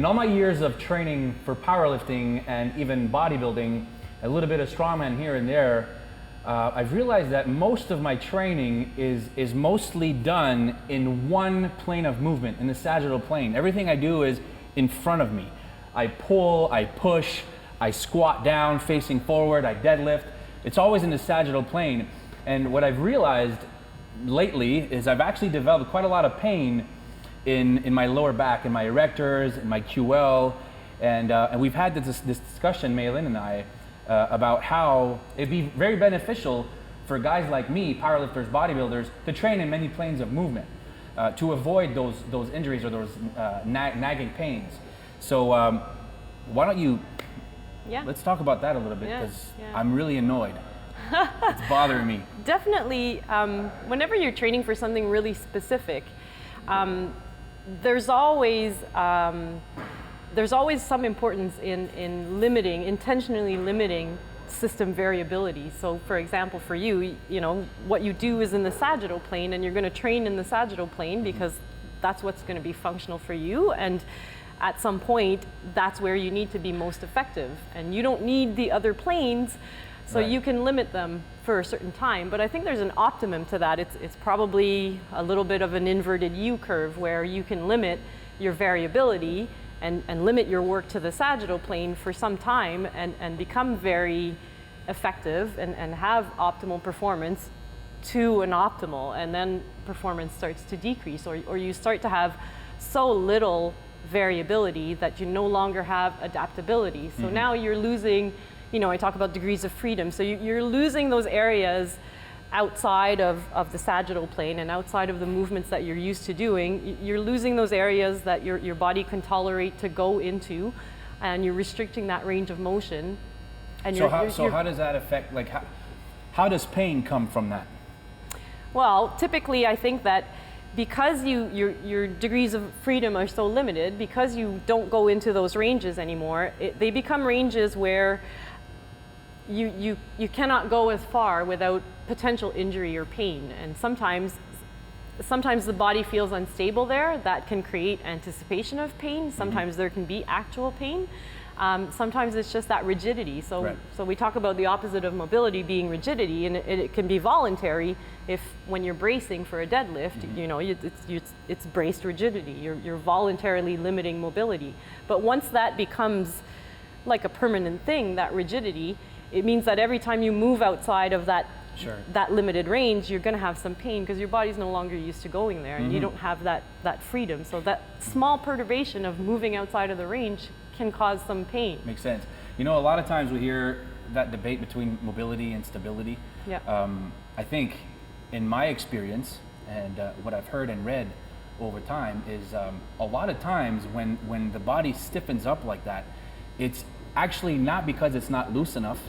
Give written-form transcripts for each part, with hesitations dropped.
all my years of training for powerlifting and even bodybuilding, a little bit of strongman here and there, I've realized that most of my training is mostly done in one plane of movement, in the sagittal plane. Everything I do is in front of me. I pull, I push, I squat down facing forward, I deadlift. It's always in the sagittal plane. And what I've realized lately is I've actually developed quite a lot of pain in my lower back, in my erectors, in my QL. And we've had this discussion, Mai-Linh and I, about how it'd be very beneficial for guys like me, powerlifters, bodybuilders, to train in many planes of movement to avoid those injuries or those nagging pains. So why don't you, let's talk about that a little bit, because I'm really annoyed. It's bothering me. Definitely, whenever you're training for something really specific, there's always some importance in intentionally limiting system variability. So for example, for you, what you do is in the sagittal plane, and you're going to train in the sagittal plane because that's what's going to be functional for you. And at some point, that's where you need to be most effective. And you don't need the other planes, so you can limit them for a certain time. But I think there's an optimum to that. It's probably a little bit of an inverted U curve where you can limit your variability and limit your work to the sagittal plane for some time and become very effective and have optimal performance to an optimal, and then performance starts to decrease, or you start to have so little variability that you no longer have adaptability. So now you're losing, I talk about degrees of freedom, so you're losing those areas outside of the sagittal plane and outside of the movements that you're used to doing. You're losing those areas that your body can tolerate to go into, and you're restricting that range of motion. And how does that affect, like, how does pain come from that? Well, typically I think that because your degrees of freedom are so limited, because you don't go into those ranges anymore, they become ranges where you cannot go as far without potential injury or pain. And sometimes the body feels unstable there. That can create anticipation of pain. Sometimes there can be actual pain. Sometimes it's just that rigidity. So we talk about the opposite of mobility being rigidity, and it can be voluntary if when you're bracing for a deadlift, it's braced rigidity. You're voluntarily limiting mobility. But once that becomes like a permanent thing, that rigidity, it means that every time you move outside of that limited range, you're going to have some pain because your body's no longer used to going there, and you don't have that freedom. So that small perturbation of moving outside of the range can cause some pain. Makes sense. A lot of times we hear that debate between mobility and stability. I think in my experience and what I've heard and read over time is a lot of times when the body stiffens up like that, it's actually not because it's not loose enough,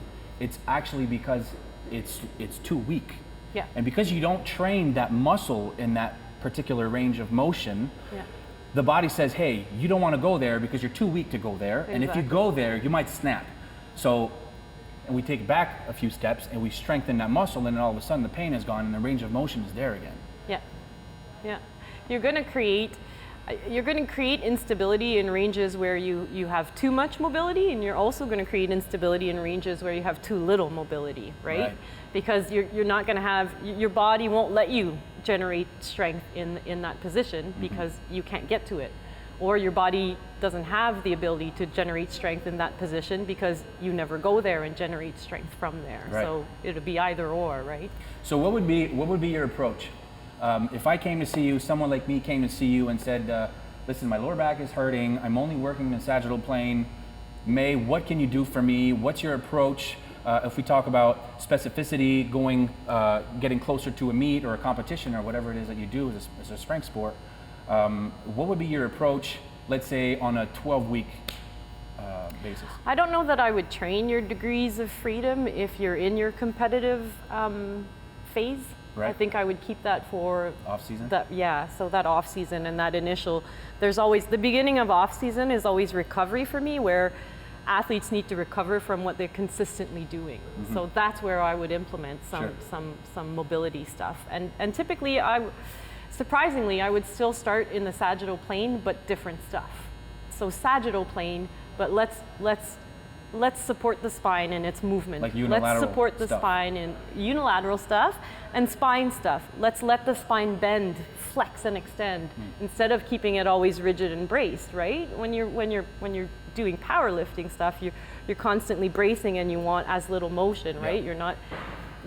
it's actually because it's too weak. And because you don't train that muscle in that particular range of motion, the body says, hey, you don't want to go there because you're too weak to go there. And if you go there, you might snap. So, and we take back a few steps and we strengthen that muscle, and then all of a sudden the pain is gone and the range of motion is there again. You're going to create instability in ranges where you have too much mobility, and you're also going to create instability in ranges where you have too little mobility, right? Because you're not going to have, your body won't let you generate strength in that position because you can't get to it. Or your body doesn't have the ability to generate strength in that position because you never go there and generate strength from there. So it'll be either or, right? So what would be your approach? If I came to see you, someone like me came to see you and said, listen, my lower back is hurting, I'm only working in the sagittal plane. May, what can you do for me? What's your approach? If we talk about specificity, getting closer to a meet or a competition or whatever it is that you do as a strength sport, what would be your approach, let's say, on a 12-week basis? I don't know that I would train your degrees of freedom if you're in your competitive phase. I think I would keep that for off-season? So that off-season and that initial, there's always, the beginning of off-season is always recovery for me, where athletes need to recover from what they're consistently doing. So that's where I would implement some mobility stuff. And typically, surprisingly, I would still start in the sagittal plane, but different stuff. So sagittal plane, but let's support the spine in its movement. Like unilateral Let's support the stuff. spine in unilateral stuff and spine stuff. Let's let the spine bend, flex, and extend instead of keeping it always rigid and braced. Right? When you're doing powerlifting stuff, you're constantly bracing and you want as little motion. Right? Yeah. You're not.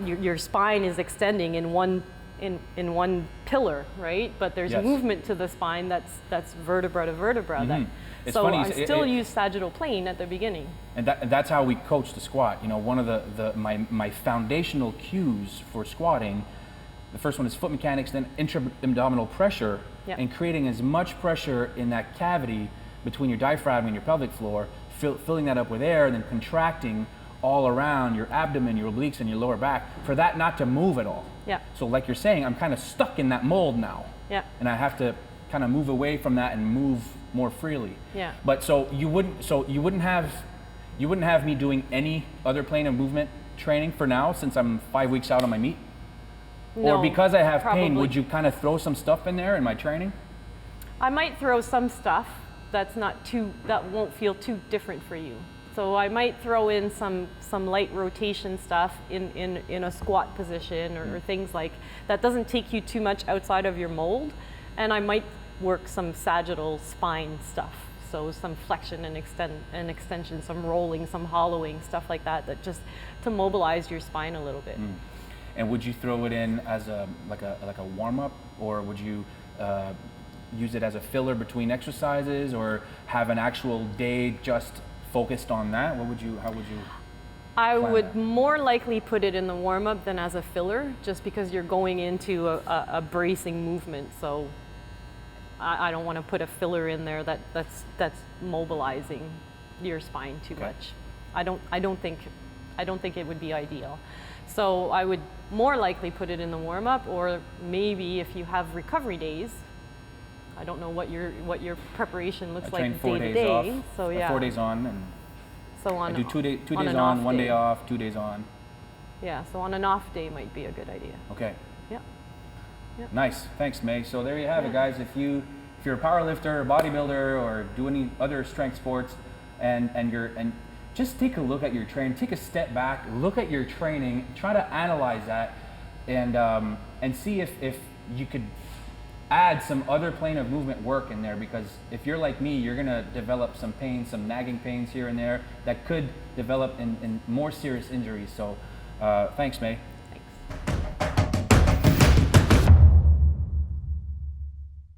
Your spine is extending in one pillar, right? But there's Yes. movement to the spine that's vertebra to vertebra. It's So funny, I it- still it- use sagittal plane at the beginning. And that's how we coach the squat. You know, one of my foundational cues for squatting, the first one is foot mechanics, then intra-abdominal pressure, Yeah. and creating as much pressure in that cavity between your diaphragm and your pelvic floor, filling that up with air, and then contracting all around your abdomen, your obliques, and your lower back for that not to move at all. Yeah. So like you're saying, I'm kind of stuck in that mold now. Yeah. And I have to kind of move away from that and move more freely. Yeah. But so you wouldn't have me doing any other plane of movement training for now, since I'm 5 weeks out on my meet? No, Or because I have pain, probably. would you kind of throw some stuff in there in my training? I might throw some stuff that won't feel too different for you. So I might throw in some light rotation stuff in a squat position or things like that. Doesn't take you too much outside of your mold, and I might work some sagittal spine stuff. So some flexion and extension, some rolling, some hollowing, stuff like that just to mobilize your spine a little bit. And would you throw it in as like a warm up, or would you use it as a filler between exercises, or have an actual day just focused on that? How would you I plan would that? more likely put it in the warm up than as a filler, just because you're going into a bracing movement. So I don't want to put a filler in there that's mobilizing your spine too Okay. much. I don't think it would be ideal. So I would more likely put it in the warm up, or maybe if you have recovery days. I don't know what your preparation looks I train like 4 day to days off, day. So yeah. 4 days on, and So on I do two days an on, off 1 day day. off, 2 days on. Yeah. So on an off day might be a good idea. Okay. Yeah. Nice, thanks, May. So there you have it, guys. If you're a power lifter, a bodybuilder, or do any other strength sports, and just take a look at your training, take a step back, look at your training, try to analyze that, and see if you could add some other plane of movement work in there. Because if you're like me, you're gonna develop some pain, some nagging pains here and there that could develop in more serious injuries. So thanks, May.